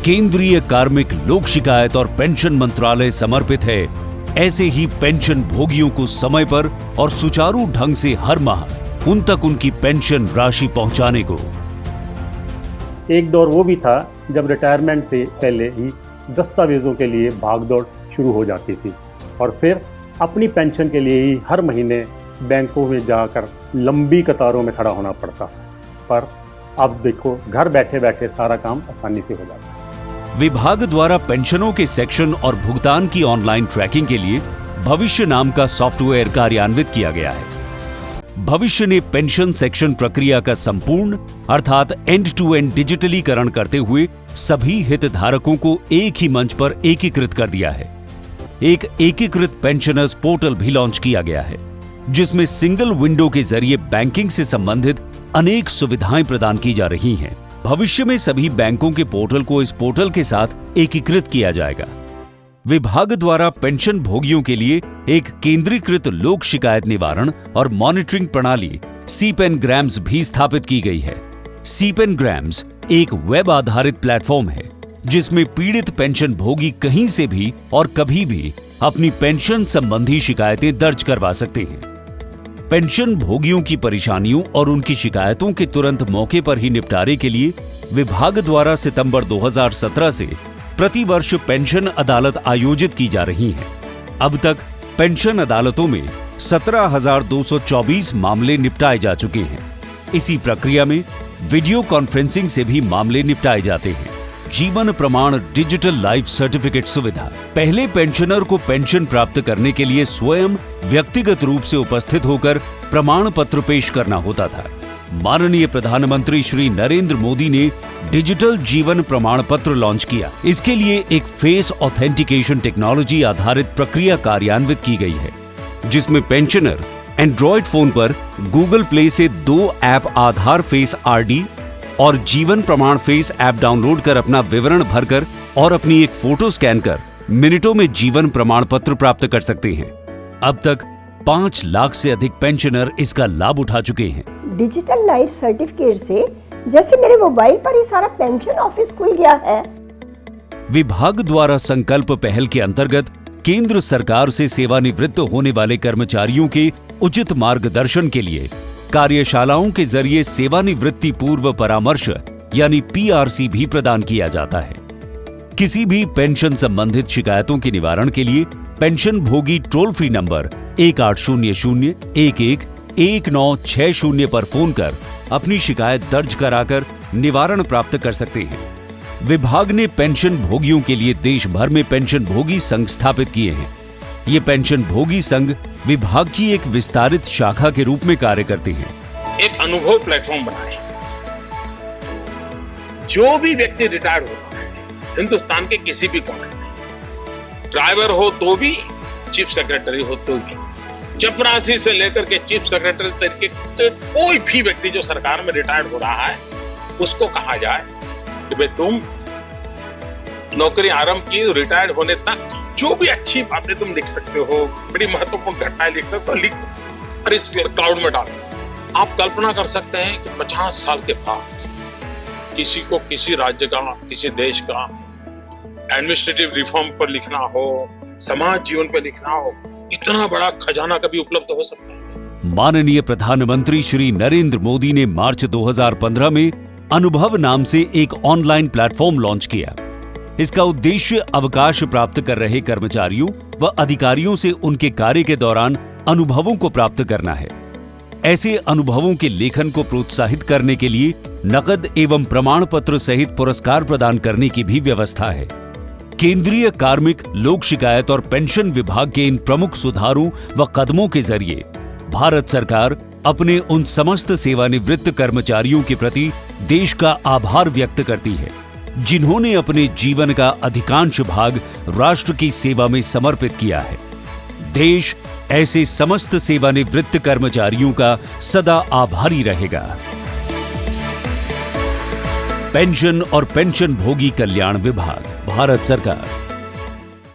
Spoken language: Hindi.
केंद्रीय कार्मिक लोक शिकायत और पेंशन मंत्रालय समर्पित है ऐसे ही पेंशन भोगियों को समय पर और सुचारू ढंग से हर माह उन तक उनकी पेंशन राशि पहुंचाने को। एक दौर वो भी था जब रिटायरमेंट से पहले ही दस्तावेजों के लिए भागदौड़ शुरू हो जाती थी और फिर अपनी पेंशन के लिए ही हर महीने बैंकों में जाकर लंबी कतारों में खड़ा होना पड़ता। पर अब देखो, घर बैठे बैठे सारा काम आसानी से हो जाता है। विभाग द्वारा पेंशनों के सेक्शन और भुगतान की ऑनलाइन ट्रैकिंग के लिए भविष्य नाम का सॉफ्टवेयर कार्यान्वित किया गया है। भविष्य ने पेंशन सेक्शन प्रक्रिया का संपूर्ण अर्थात एंड टू एंड डिजिटलीकरण करते हुए सभी हितधारकों को एक ही मंच पर एकीकृत कर दिया है। एक एकीकृत पेंशनर्स पोर्टल भी लॉन्च किया गया है, जिसमें सिंगल विंडो के जरिए बैंकिंग से संबंधित अनेक सुविधाएं प्रदान की जा रही हैं। भविष्य में सभी बैंकों के पोर्टल को इस पोर्टल के साथ एकीकृत किया जाएगा। विभाग द्वारा पेंशन भोगियों के लिए एक केंद्रीकृत लोक शिकायत निवारण और मॉनिटरिंग प्रणाली सीपेनग्राम्स भी स्थापित की गई है। सीपेनग्राम्स एक वेब आधारित प्लेटफॉर्म है जिसमें पीड़ित पेंशन भोगी कहीं से भी और कभी भी अपनी पेंशन संबंधी शिकायतें दर्ज करवा सकते हैं। पेंशन भोगियों की परेशानियों और उनकी शिकायतों के तुरंत मौके पर ही निपटारे के लिए विभाग द्वारा सितंबर 2017 से प्रतिवर्ष पेंशन अदालत आयोजित की जा रही हैं। अब तक पेंशन अदालतों में 17,224 मामले निपटाए जा चुके हैं। इसी प्रक्रिया में वीडियो कॉन्फ्रेंसिंग से भी मामले निपटाए जाते हैं। जीवन प्रमाण डिजिटल लाइफ सर्टिफिकेट सुविधा। पहले पेंशनर को पेंशन प्राप्त करने के लिए स्वयं व्यक्तिगत रूप से उपस्थित होकर प्रमाण पत्र पेश करना होता था। माननीय प्रधानमंत्री श्री नरेंद्र मोदी ने डिजिटल जीवन प्रमाण पत्र लॉन्च किया। इसके लिए एक फेस ऑथेंटिकेशन टेक्नोलॉजी आधारित प्रक्रिया कार्यान्वित की गई है, जिसमें पेंशनर एंड्रॉइड फोन पर गूगल प्ले से 2 ऐप आधार फेस आरडी और जीवन प्रमाण फेस ऐप डाउनलोड कर अपना विवरण भरकर और अपनी एक फोटो स्कैन कर मिनटों में जीवन प्रमाण पत्र प्राप्त कर सकते हैं। अब तक 5 लाख से अधिक पेंशनर इसका लाभ उठा चुके हैं। डिजिटल लाइफ सर्टिफिकेट से जैसे मेरे मोबाइल पर ही सारा पेंशन ऑफिस खुल गया है। विभाग द्वारा संकल्प पहल के अंतर्गत केंद्र सरकार से सेवानिवृत्त होने वाले कर्मचारियों के उचित मार्गदर्शन के लिए कार्यशालाओं के जरिए सेवानिवृत्ति पूर्व परामर्श यानी पीआरसी भी प्रदान किया जाता है। किसी भी पेंशन संबंधित शिकायतों के निवारण के लिए पेंशन भोगी टोल फ्री नंबर 1800-11-1960 पर फोन कर अपनी शिकायत दर्ज कराकर निवारण प्राप्त कर सकते हैं। विभाग ने पेंशन भोगियों के लिए देश भर में पेंशन भोगी संघ स्थापित किए हैं। ये पेंशन भोगी संघ विभाग की एक विस्तारित शाखा के रूप में कार्य करते हैं। एक अनुभव प्लेटफॉर्म बनाए। जो भी व्यक्ति रिटायर्ड होता है हिंदुस्तान के किसी भी कोने में, ड्राइवर हो तो भी, चीफ सेक्रेटरी हो तो भी, चपरासी से लेकर के चीफ सेक्रेटरी तक के कोई भी व्यक्ति जो सरकार में रिटायर्ड हो रहा है, उसको कहा जाए कि भाई तुम नौकरी आरंभ की, रिटायर्ड होने तक जो भी अच्छी बातें तुम लिख सकते हो, बड़ी महत्वपूर्ण घटनाएं लिख सकते हो, लिखो और इस क्लाउड में डालो। आप कल्पना कर सकते हैं कि 50 साल के बाद किसी को किसी राज्य का, किसी देश का एडमिनिस्ट्रेटिव रिफॉर्म पर लिखना हो, समाज जीवन पर लिखना हो, इतना बड़ा खजाना कभी उपलब्ध हो सकता है। माननीय प्रधानमंत्री श्री नरेंद्र मोदी ने मार्च 2015 में अनुभव नाम से एक ऑनलाइन प्लेटफॉर्म लॉन्च किया। इसका उद्देश्य अवकाश प्राप्त कर रहे कर्मचारियों व अधिकारियों से उनके कार्य के दौरान अनुभवों को प्राप्त करना है। ऐसे अनुभवों के लेखन को प्रोत्साहित करने के लिए नकद एवं प्रमाण पत्र सहित पुरस्कार प्रदान करने की भी व्यवस्था है। केंद्रीय कार्मिक लोक शिकायत और पेंशन विभाग के इन प्रमुख सुधारों व कदमों के जरिए भारत सरकार अपने उन समस्त सेवानिवृत्त कर्मचारियों के प्रति देश का आभार व्यक्त करती है, जिन्होंने अपने जीवन का अधिकांश भाग राष्ट्र की सेवा में समर्पित किया है। देश ऐसे समस्त सेवानिवृत्त कर्मचारियों का सदा आभारी रहेगा। पेंशन और पेंशन भोगी कल्याण विभाग, भारत सरकार।